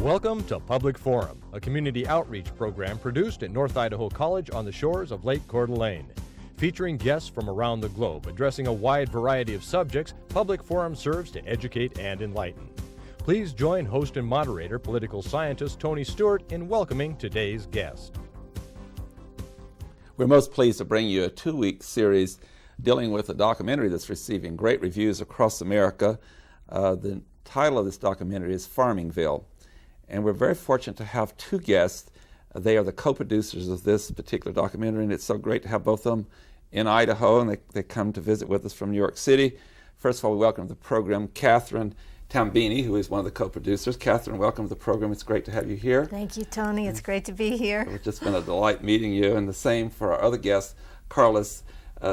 Welcome to Public Forum, a community outreach program produced at North Idaho College on the shores of Lake Coeur d'Alene. Featuring guests from around the globe addressing a wide variety of subjects, Public Forum serves to educate and enlighten. Please join host and moderator, political scientist Tony Stewart, in welcoming today's guest. We're most pleased to bring you a 2-week series dealing with a documentary that's receiving great reviews across America. The title of this documentary is Farmingville. And we're very fortunate to have two guests. They are the co-producers of this particular documentary, and it's so great to have both of them in Idaho, and they come to visit with us from New York City. First of all, we welcome to the program Catherine Tambini, who is one of the co-producers. Catherine, welcome to the program. It's great to have you here. Thank you, Tony. It's great to be here. It's just been a delight meeting you, and the same for our other guest, Carlos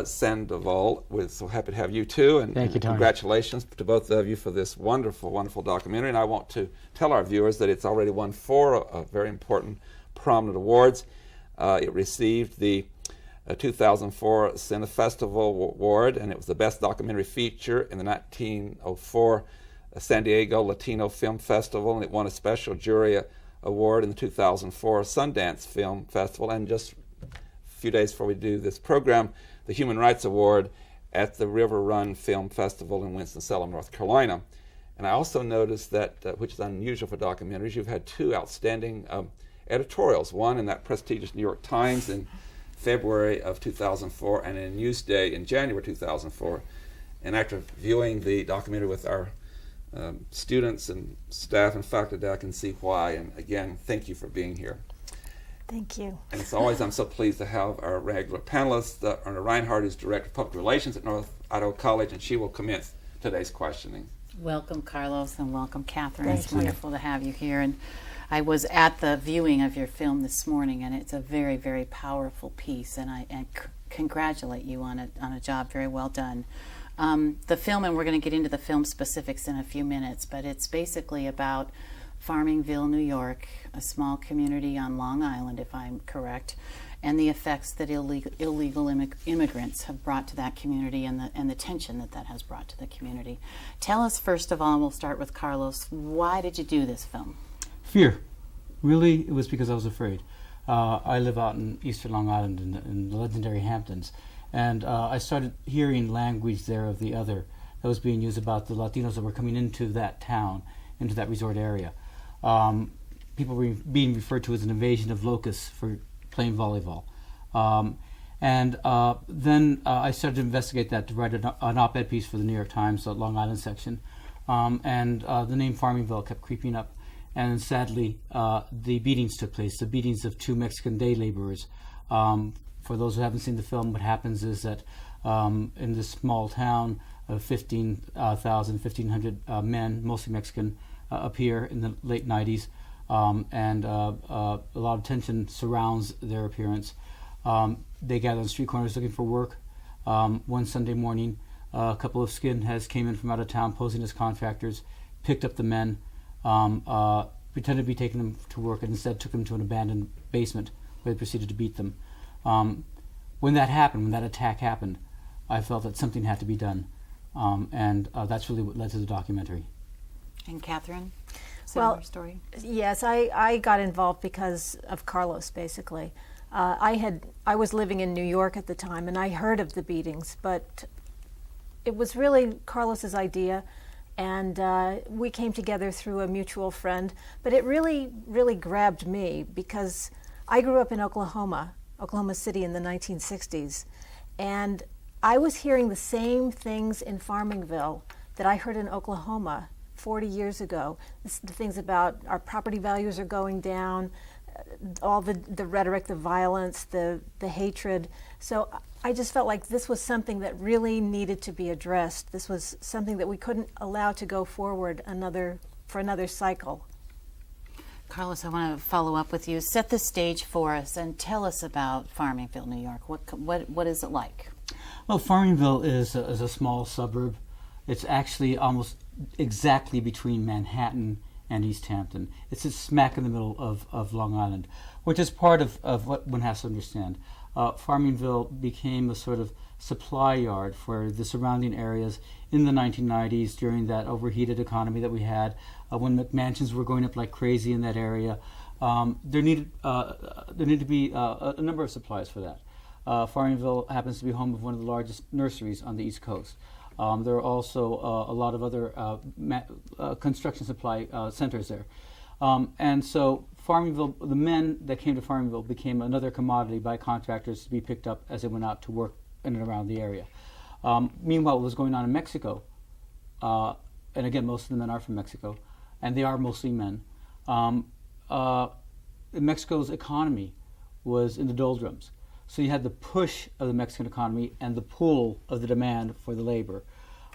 Sandoval. We're so happy to have you too, and Thank you, Tony. Congratulations to both of you for this wonderful, wonderful documentary. And I want to tell our viewers that it's already won 4 very important, prominent awards. It received the 2004 Cine Festival Award, and it was the best documentary feature in the 1904 San Diego Latino Film Festival, and it won a special jury award in the 2004 Sundance Film Festival. And just a few days before we do this program, the Human Rights Award at the River Run Film Festival in Winston-Salem, North Carolina. And I also noticed that, which is unusual for documentaries, you've had 2 outstanding editorials, one in that prestigious New York Times in February of 2004 and in Newsday in January 2004. And after viewing the documentary with our students and staff and faculty, I can see why. And again, thank you for being here. Thank you. And as always, I'm so pleased to have our regular panelist, Erna Reinhardt, who's Director of Public Relations at North Idaho College, and she will commence today's questioning. Welcome, Carlos, and welcome, Catherine. Thank it's you. wonderful to have you here. And I was at the viewing of your film this morning, and it's a very, very powerful piece, and I congratulate you on a job very well done. The film, and we're going to get into the film specifics in a few minutes, but it's basically about Farmingville, New York, a small community on Long Island, if I'm correct, and the effects that illegal immigrants have brought to that community, and the tension that has brought to the community. Tell us, first of all, and we'll start with Carlos, why did you do this film? Fear. Really, it was because I was afraid. I live out in eastern Long Island in the legendary Hamptons, and I started hearing language there of the other that was being used about the Latinos that were coming into that town, into that resort area. People were being referred to as an invasion of locusts for playing volleyball. Then I started to investigate that, to write an op-ed piece for the New York Times, the Long Island section. The name Farmingville kept creeping up. And sadly, the beatings took place, the beatings of 2 Mexican day laborers. For those who haven't seen the film, what happens is that in this small town of 1,500 men, mostly Mexican, appear in the late 90s, and a lot of tension surrounds their appearance. They gather on street corners looking for work. One Sunday morning, a couple of skinheads came in from out of town posing as contractors, picked up the men, pretended to be taking them to work, and instead took them to an abandoned basement where they proceeded to beat them. When that attack happened, I felt that something had to be done, and that's really what led to the documentary. And Catherine, similar story? Yes, I got involved because of Carlos, basically. I was living in New York at the time, and I heard of the beatings, but it was really Carlos's idea, and we came together through a mutual friend. But it really, really grabbed me because I grew up in Oklahoma City in the 1960s, and I was hearing the same things in Farmingville that I heard in Oklahoma 40 years ago. The things about our property values are going down, all the rhetoric, the violence, the hatred. So I just felt like this was something that really needed to be addressed. This was something that we couldn't allow to go forward for another cycle. Carlos, I want to follow up with you. Set the stage for us and tell us about Farmingville, New York. What is it like? Well, Farmingville is a small suburb. It's actually almost exactly between Manhattan and East Hampton. It's just smack in the middle of Long Island, which is part of what one has to understand. Farmingville became a sort of supply yard for the surrounding areas in the 1990s during that overheated economy that we had, when McMansions were going up like crazy in that area. There needed to be a number of supplies for that. Farmingville happens to be home of one of the largest nurseries on the East Coast. There are also a lot of other construction supply centers there. And so Farmingville, the men that came to Farmingville became another commodity by contractors to be picked up as they went out to work in and around the area. Meanwhile, what was going on in Mexico, and again, most of the men are from Mexico, and they are mostly men. Mexico's economy was in the doldrums. So you had the push of the Mexican economy and the pull of the demand for the labor.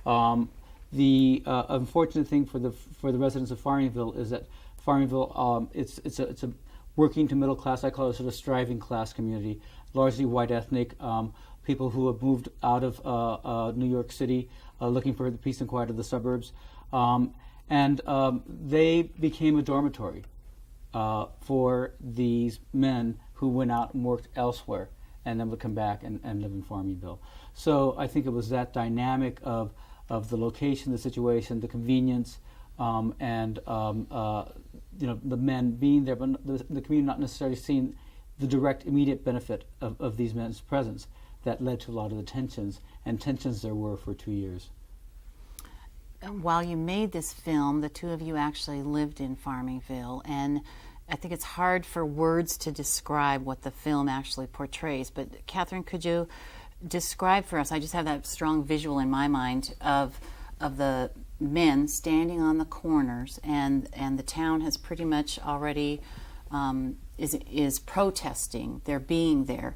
The unfortunate thing for the residents of Farmingville is that Farmingville, it's a working to middle class, I call it a sort of striving class community, largely white ethnic, people who have moved out of New York City looking for the peace and quiet of the suburbs. And they became a dormitory for these men who went out and worked elsewhere and then would come back and live in Farmingville. So I think it was that dynamic of the location, the situation, the convenience, and the men being there, but the community not necessarily seeing the direct, immediate benefit of these men's presence that led to a lot of the tensions, and tensions there were for 2 years. While you made this film, the two of you actually lived in Farmingville, and I think it's hard for words to describe what the film actually portrays. But Catherine, could you describe for us? I just have that strong visual in my mind of the men standing on the corners, and the town has pretty much already is protesting. They're being there.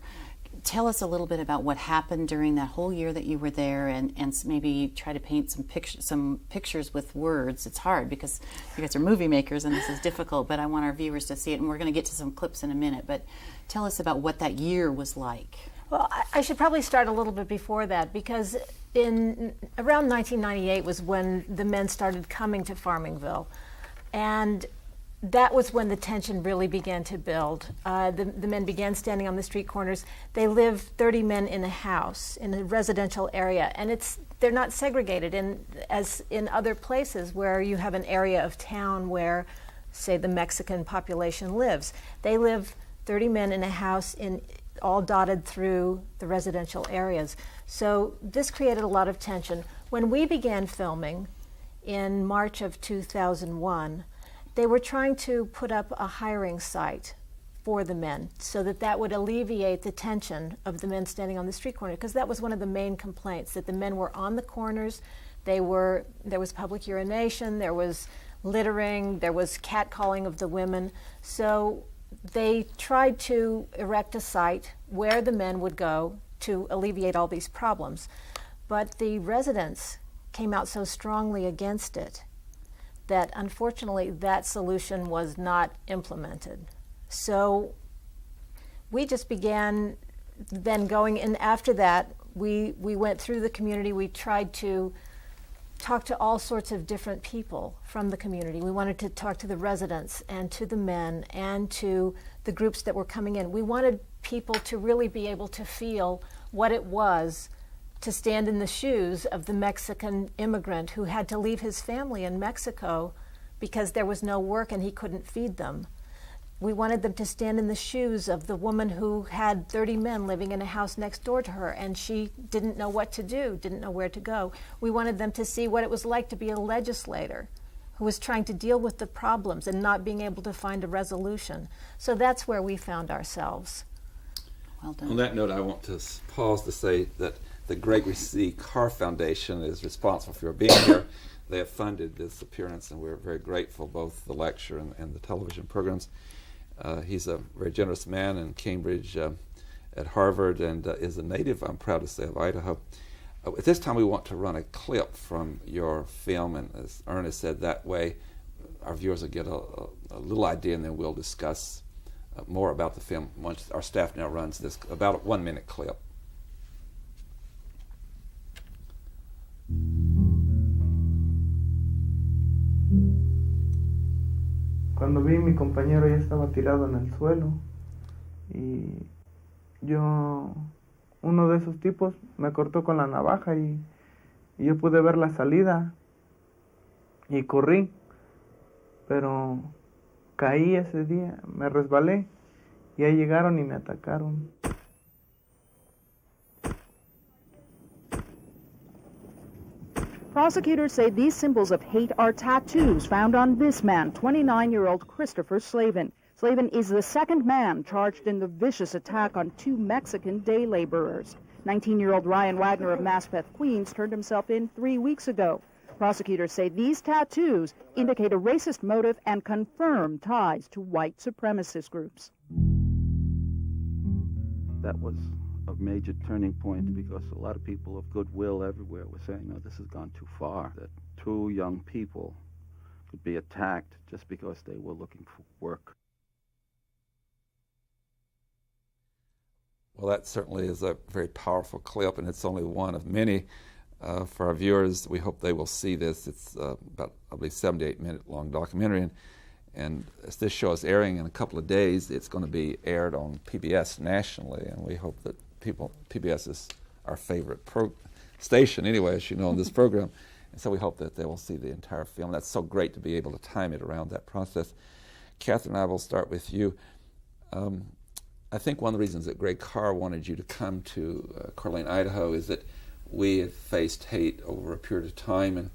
Tell us a little bit about what happened during that whole year that you were there, and maybe try to paint some pictures with words. It's hard because you guys are movie makers and this is difficult, but I want our viewers to see it, and we're going to get to some clips in a minute. But tell us about what that year was like. Well, I should probably start a little bit before that, because in around 1998 was when the men started coming to Farmingville, and that was when the tension really began to build. The men began standing on the street corners. They live 30 men in a house in a residential area, and they're not segregated as in other places where you have an area of town where, say, the Mexican population lives. They live 30 men in a house all dotted through the residential areas. So this created a lot of tension. When we began filming in March of 2001, they were trying to put up a hiring site for the men so that would alleviate the tension of the men standing on the street corner, because that was one of the main complaints, that the men were on the corners. There was public urination, there was littering, there was catcalling of the women. So they tried to erect a site where the men would go to alleviate all these problems. But the residents came out so strongly against it that unfortunately that solution was not implemented. So we just began then going, and after that we went through the community. We tried to talk to all sorts of different people from the community. We wanted to talk to the residents and to the men and to the groups that were coming in. We wanted people to really be able to feel what it was to stand in the shoes of the Mexican immigrant who had to leave his family in Mexico because there was no work and he couldn't feed them. We wanted them to stand in the shoes of the woman who had 30 men living in a house next door to her, and she didn't know what to do, didn't know where to go. We wanted them to see what it was like to be a legislator who was trying to deal with the problems and not being able to find a resolution. So that's where we found ourselves. Well done. On that note, I want to pause to say that the Gregory C. Carr Foundation is responsible for your being here. They have funded this appearance, and we're very grateful, both the lecture and the television programs. He's a very generous man in Cambridge, at Harvard, and is a native, I'm proud to say, of Idaho. At this time, we want to run a clip from your film, and as Ernest said, that way our viewers will get a little idea, and then we'll discuss more about the film once our staff now runs this about a 1-minute clip. Cuando vi mi compañero ya estaba tirado en el suelo y Uno de esos tipos me cortó con la navaja y yo pude ver la salida y corrí, pero caí ese día, me resbalé y ahí llegaron y me atacaron. Prosecutors say these symbols of hate are tattoos found on this man, 29-year-old Christopher Slavin. Slavin is the second man charged in the vicious attack on 2 Mexican day laborers. 19-year-old Ryan Wagner of Maspeth, Queens, turned himself in 3 weeks ago. Prosecutors say these tattoos indicate a racist motive and confirm ties to white supremacist groups. That was a major turning point because a lot of people of goodwill everywhere were saying, no, this has gone too far, that 2 young people could be attacked just because they were looking for work. Well, that certainly is a very powerful clip, and it's only one of many. For our viewers, we hope they will see this. It's about, I believe, 78-minute long documentary, and as this show is airing in a couple of days, it's going to be aired on PBS nationally, and we hope that PBS is our favorite station anyway, as you know, in this program, and so we hope that they will see the entire film. That's so great to be able to time it around that process. Catherine, I will start with you. I think one of the reasons that Greg Carr wanted you to come to Coeur d'Alene, Idaho, is that we had faced hate over a period of time,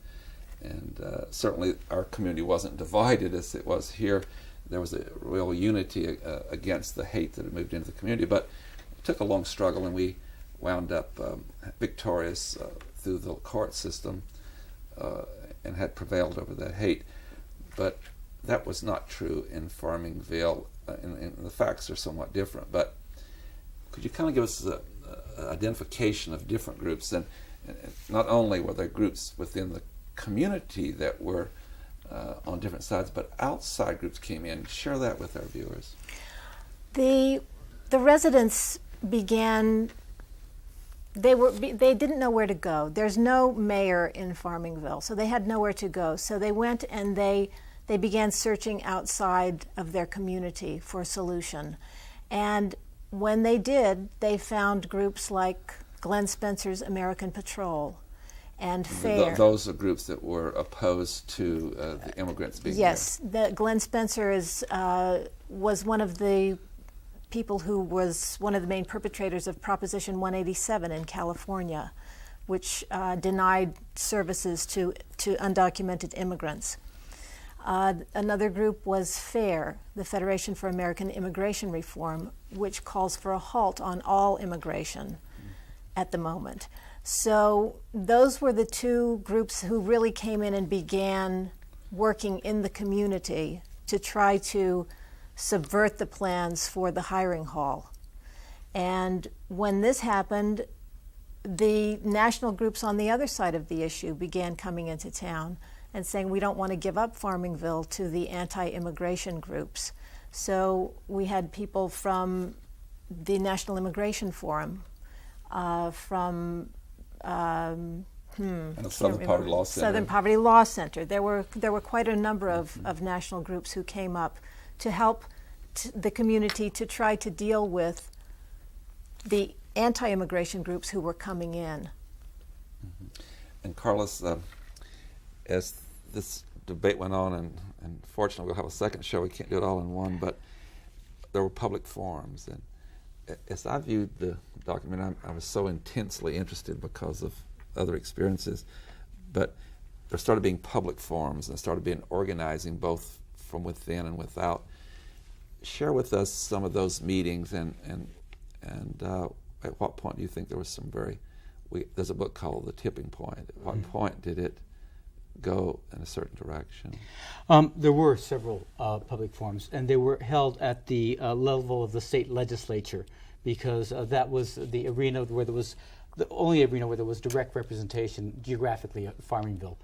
and certainly our community wasn't divided as it was here. There was a real unity against the hate that had moved into the community, but it took a long struggle, and we wound up victorious through the court system and had prevailed over that hate. But that was not true in Farmingville, and the facts are somewhat different. But could you kind of give us an identification of different groups, and not only were there groups within the community that were on different sides, but outside groups came in? Share that with our viewers. The residents began. They didn't know where to go. There's no mayor in Farmingville, so they had nowhere to go. So they went and they began searching outside of their community for a solution. And when they did, they found groups like Glenn Spencer's American Patrol and FAIR. Those are groups that were opposed to the immigrants being yes, Glenn Spencer was one of the people who was one of the main perpetrators of Proposition 187 in California, which denied services to undocumented immigrants. Another group was FAIR, the Federation for American Immigration Reform, which calls for a halt on all immigration at the moment. So those were the 2 groups who really came in and began working in the community to try to subvert the plans for the hiring hall. And when this happened, the national groups on the other side of the issue began coming into town and saying, we don't want to give up Farmingville to the anti-immigration groups. So we had people from the National Immigration Forum, from and the Southern Poverty Law Center. Southern Poverty Law Center. There were quite a number of national groups who came up to help the community to try to deal with the anti-immigration groups who were coming in. And Carlos, as this debate went on, and fortunately we'll have a second show, we can't do it all in one, but there were public forums. And as I viewed the document, I was so intensely interested because of other experiences, but there started being public forums and started being organizing both from within and without. Share with us some of those meetings, and at what point do you think there was some there's a book called The Tipping Point. At what point did it go in a certain direction? There were several public forums, and they were held at the level of the state legislature, because that was the arena where there was the only arena where there was direct representation geographically at Farmingville.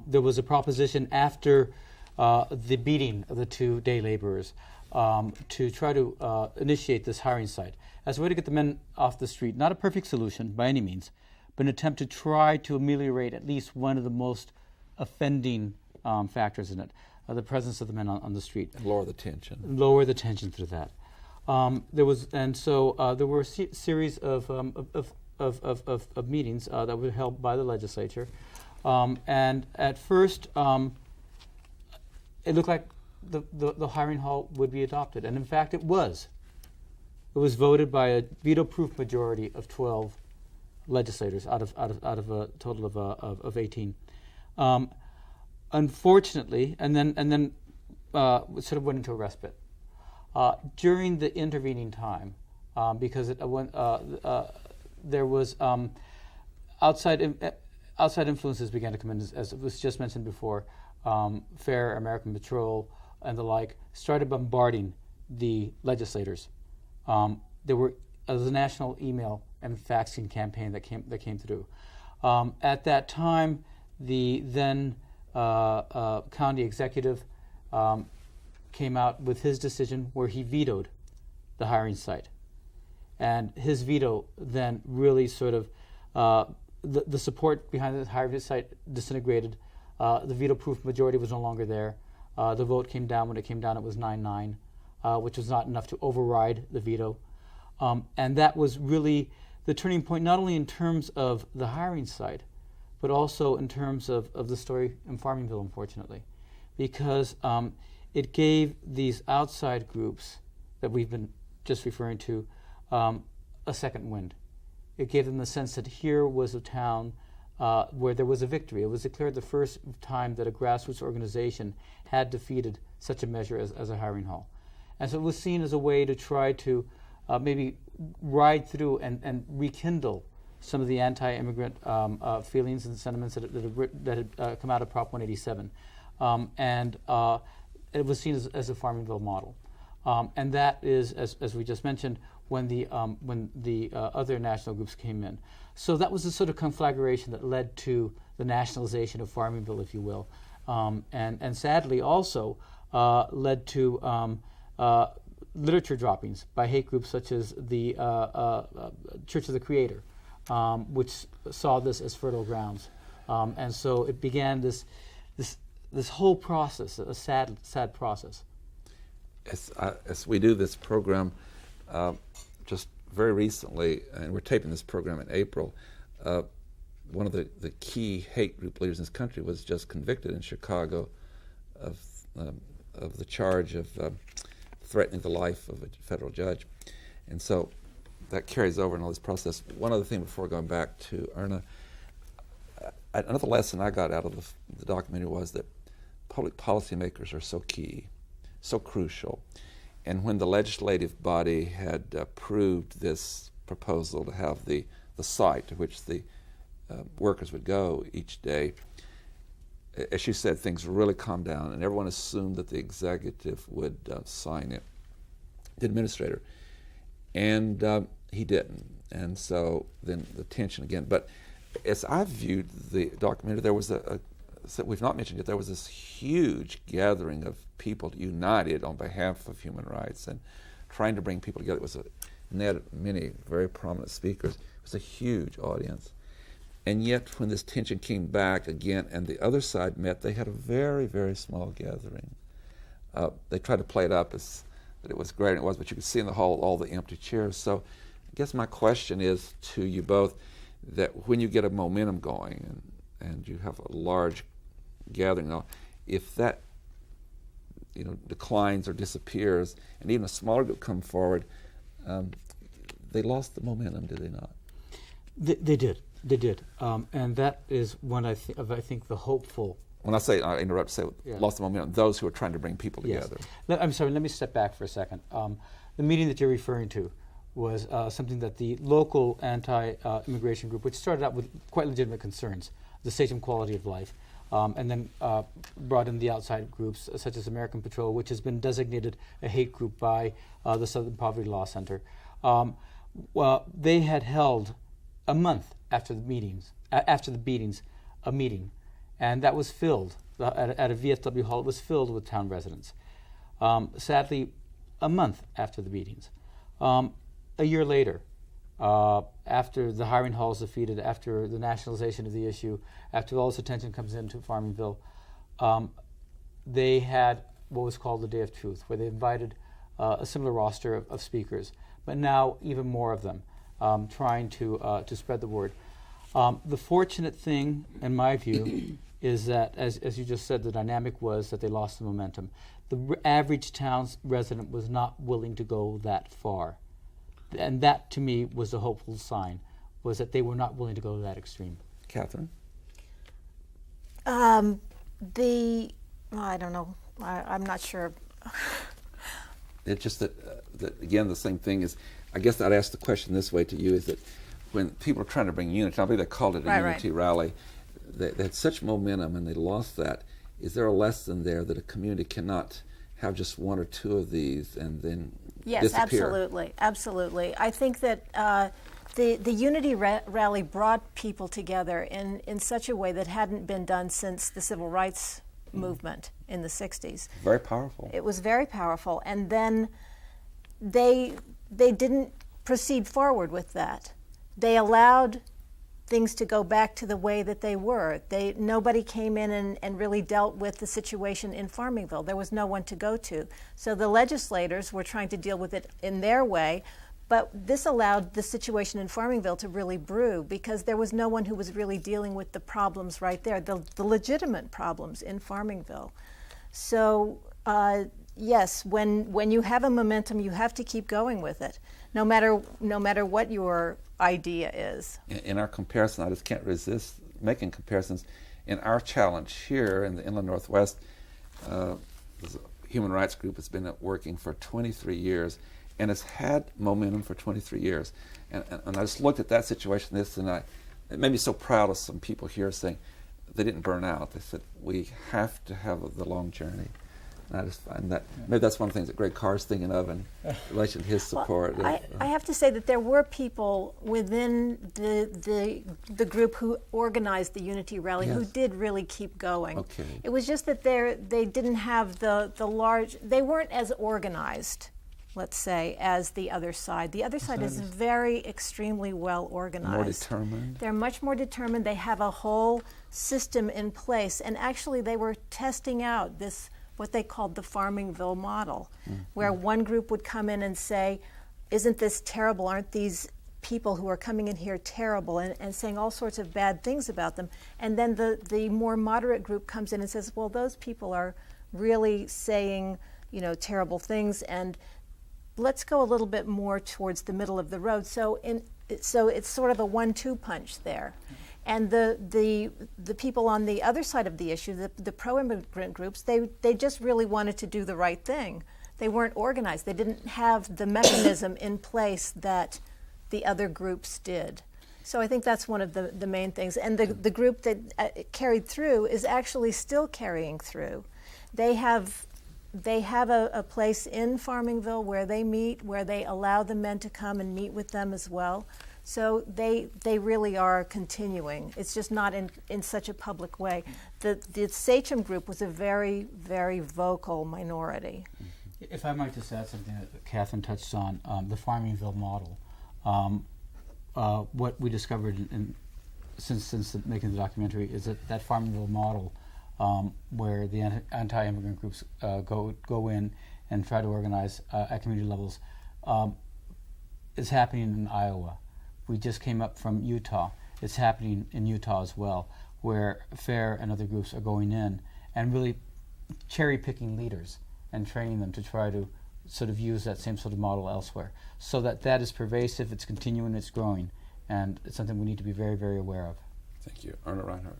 There was a proposition after the beating of the 2 day laborers to try to initiate this hiring site as a way to get the men off the street. Not a perfect solution by any means, but an attempt to try to ameliorate at least one of the most offending factors in it, the presence of the men on the street. And lower the tension. Lower the tension through that. There were a series of meetings that were held by the legislature, and at first it looked like the hiring hall would be adopted, and in fact it was. It was voted by a veto-proof majority of 12 legislators out of a total of 18. Unfortunately, and then sort of went into a respite. During the intervening time, because there was outside influences began to come in, as was just mentioned before. FAIR, American Patrol, and the like started bombarding the legislators. There was a national email and faxing campaign that came through. At that time, the then county executive came out with his decision where he vetoed the hiring site. And his veto then really sort of, the support behind the hiring site disintegrated. The veto-proof majority was no longer there. The vote came down. When it came down, it was 9-9, which was not enough to override the veto. And that was really the turning point, not only in terms of the hiring site, but also in terms of the story in Farmingville, unfortunately, because it gave these outside groups that we've been just referring to a second wind. It gave them the sense that here was a town where there was a victory. It was declared the first time that a grassroots organization had defeated such a measure as a hiring hall. And so it was seen as a way to try to maybe ride through and rekindle some of the anti-immigrant feelings and sentiments that had come out of Prop 187. And it was seen as a Farmingville model. And that is, as we just mentioned, when the other national groups came in. So that was the sort of conflagration that led to the nationalization of Farmingville, if you will, and sadly also led to literature droppings by hate groups such as the Church of the Creator, which saw this as fertile grounds, and so it began this whole process, a sad process. As we do this program, just very recently, and we're taping this program in April, one of the key hate group leaders in this country was just convicted in Chicago of the charge of threatening the life of a federal judge. And so that carries over in all this process. One other thing before going back to Erna, another lesson I got out of the documentary was that public policymakers are so key, so crucial. And when the legislative body had approved this proposal to have the site to which the workers would go each day, as she said, things really calmed down, and everyone assumed that the executive would sign it, the administrator, and he didn't. And so then the tension again. But as I viewed the documentary, there was that we've not mentioned yet, there was this huge gathering of people united on behalf of human rights and trying to bring people together. It was many very prominent speakers. It was a huge audience. And yet, when this tension came back again and the other side met, they had a very, very small gathering. They tried to play it up as that it was great, and it was, but you could see in the hall all the empty chairs. So I guess my question is to you both, that when you get a momentum going and you have a large gathering, now, if that declines or disappears, and even a smaller group come forward, they lost the momentum, did they not? They did. They did, and that is one I think the hopeful. When I say, I interrupt, say lost the momentum, those who are trying to bring people together. Yes. I'm sorry, let me step back for a second. The meeting that you're referring to was something that the local anti-immigration group, which started out with quite legitimate concerns, the safety and quality of life, and then brought in the outside groups such as American Patrol, which has been designated a hate group by the Southern Poverty Law Center. They had held a month after the beatings, a meeting, and that was filled at a VFW hall. It was filled with town residents. Sadly, a month after the beatings, a year later, after the hiring hall is defeated, after the nationalization of the issue, after all this attention comes into Farmingville, they had what was called the Day of Truth, where they invited a similar roster of speakers, but now even more of them, trying to spread the word. The fortunate thing, in my view, is that, as you just said, the dynamic was that they lost the momentum. The average town resident was not willing to go that far. And that, to me, was a hopeful sign, was that they were not willing to go to that extreme. Catherine? I don't know. I'm not sure. It's just that again, the same thing is, I guess I'd ask the question this way to you, is that when people are trying to bring unity, I believe they called it a unity rally, they had such momentum and they lost that. Is there a lesson there that a community cannot have just one or two of these and then disappear? Absolutely. I think that the Unity Rally brought people together in such a way that hadn't been done since the Civil Rights movement in the 60s. Very powerful. It was very powerful. And then they didn't proceed forward with that. They allowed things to go back to the way that they were. Nobody came in and really dealt with the situation in Farmingville. There was no one to go to. So the legislators were trying to deal with it in their way, but this allowed the situation in Farmingville to really brew because there was no one who was really dealing with the problems right there, the legitimate problems in Farmingville. So yes, when you have a momentum, you have to keep going with it, no matter what your idea is. In our comparison, I just can't resist making comparisons. In our challenge here in the Inland Northwest, there's a human rights group that's been working for 23 years and has had momentum for 23 years. And I just looked at that situation, it made me so proud of some people here saying they didn't burn out. They said, we have to have the long journey. And I just find that maybe that's one of the things that Greg Carr's thinking of in relation to his support. Well, I have to say that there were people within the group who organized the Unity Rally who did really keep going. Okay. It was just that they didn't have the large, they weren't as organized, let's say, as the other side. The other side is very extremely well organized. More determined. They're much more determined. They have a whole system in place. And actually they were testing out this, what they called the Farmingville model, where one group would come in and say, isn't this terrible? Aren't these people who are coming in here terrible? And saying all sorts of bad things about them. And then the more moderate group comes in and says, well, those people are really saying, terrible things, and let's go a little bit more towards the middle of the road. So it's sort of a 1-2 punch there. And the people on the other side of the issue, the pro-immigrant groups, they just really wanted to do the right thing. They weren't organized. They didn't have the mechanism in place that the other groups did. So I think that's one of the main things. And the group that carried through is actually still carrying through. They have a place in Farmingville where they meet, where they allow the men to come and meet with them as well. So they really are continuing. It's just not in such a public way. The Sachem group was a very, very vocal minority. If I might just add something that Catherine touched on, the Farmingville model. What we discovered since making the documentary is that Farmingville model, where the anti-immigrant groups go in and try to organize at community levels, is happening in Iowa. We just came up from Utah. It's happening in Utah as well, where FAIR and other groups are going in and really cherry-picking leaders and training them to try to sort of use that same sort of model elsewhere. So that is pervasive, it's continuing, it's growing, and it's something we need to be very, very aware of. Thank you. Erna Reinhardt.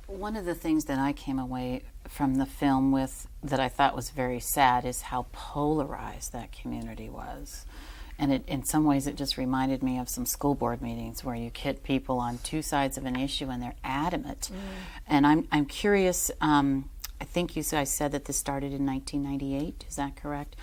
One of the things that I came away from the film with that I thought was very sad is how polarized that community was. And in some ways it just reminded me of some school board meetings where you get people on two sides of an issue and they're adamant. And I'm curious, I think you guys said that this started in 1998, is that correct?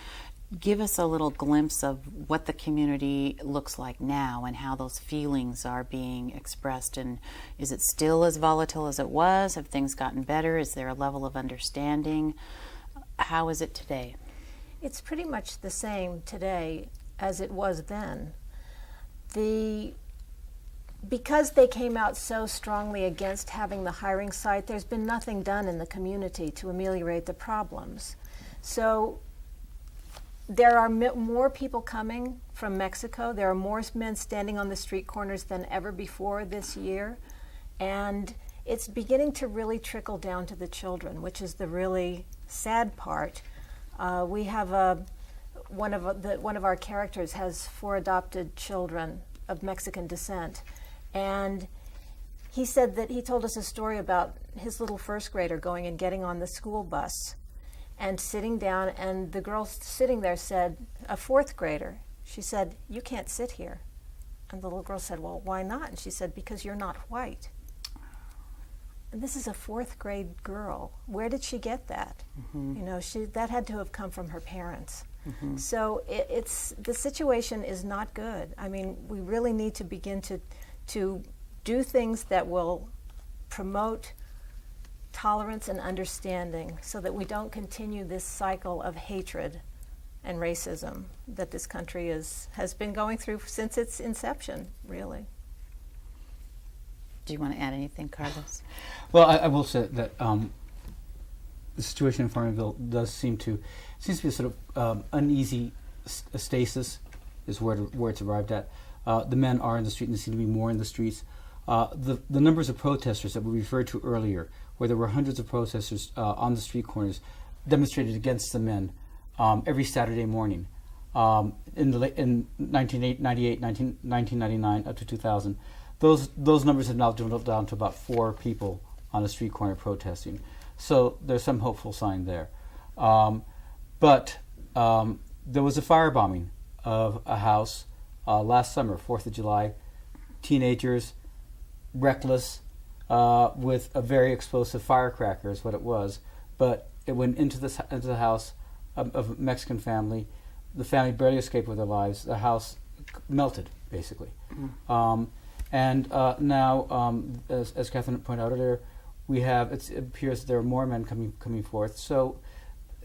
Give us a little glimpse of what the community looks like now and how those feelings are being expressed. And is it still as volatile as it was? Have things gotten better? Is there a level of understanding? How is it today? It's pretty much the same today as it was then. Because they came out so strongly against having the hiring site, there's been nothing done in the community to ameliorate the problems. So there are more people coming from Mexico. There are more men standing on the street corners than ever before this year. And it's beginning to really trickle down to the children, which is the really sad part. We have one of our characters has 4 adopted children of Mexican descent. And he said that he told us a story about his little first grader going and getting on the school bus and sitting down, and the girl sitting there said, a 4th grader, she said, "You can't sit here." And the little girl said, "Well, why not?" And she said, "Because you're not white." And this is a 4th grade girl. Where did she get that? Mm-hmm. You know, that had to have come from her parents. Mm-hmm. So it's the situation is not good. I mean, we really need to begin to do things that will promote tolerance and understanding so that we don't continue this cycle of hatred and racism that this country has been going through since its inception, really. Do you want to add anything, Carlos? Well, I will say that the situation in Farmingville does seems to be a sort of uneasy stasis is where it's arrived at. The men are in the street and there seem to be more in the streets. The numbers of protesters that we referred to earlier, where there were hundreds of protesters on the street corners demonstrated against the men every Saturday morning in 1998, 1999, up to 2000. Those numbers have now dwindled down to about 4 people on a street corner protesting. So there's some hopeful sign there. But there was a firebombing of a house last summer, 4th of July. Teenagers, reckless, with a very explosive firecracker is what it was. But it went into the house of a Mexican family. The family barely escaped with their lives. The house melted, basically. Mm. And now, as Catherine pointed out earlier, it appears that there are more men coming forth. So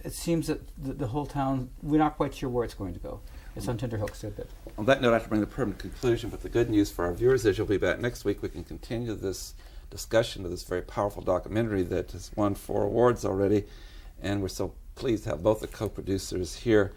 it seems that the whole town, we're not quite sure where it's going to go. It's on tenterhooks a bit. On that note, I have to bring the permanent conclusion, but the good news for our viewers is you'll be back next week. We can continue this discussion of this very powerful documentary that has won 4 awards already, and we're so pleased to have both the co-producers here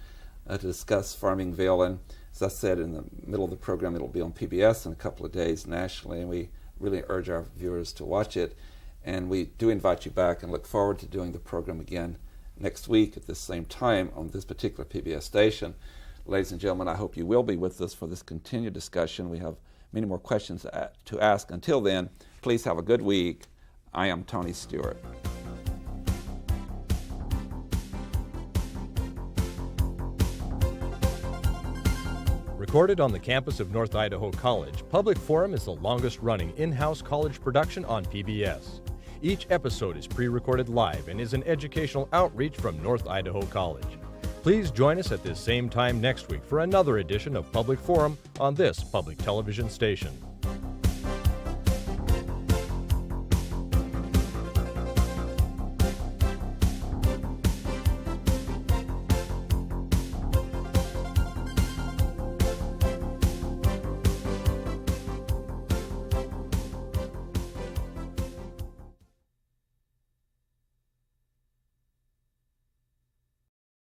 to discuss Farmingville. And as I said in the middle of the program, it'll be on PBS in a couple of days nationally, and we really urge our viewers to watch it. And we do invite you back and look forward to doing the program again next week at this same time on this particular PBS station. Ladies and gentlemen, I hope you will be with us for this continued discussion. We have many more questions to ask. Until then, please have a good week. I am Tony Stewart. Recorded on the campus of North Idaho College, Public Forum is the longest-running in-house college production on PBS. Each episode is pre-recorded live and is an educational outreach from North Idaho College. Please join us at this same time next week for another edition of Public Forum on this public television station.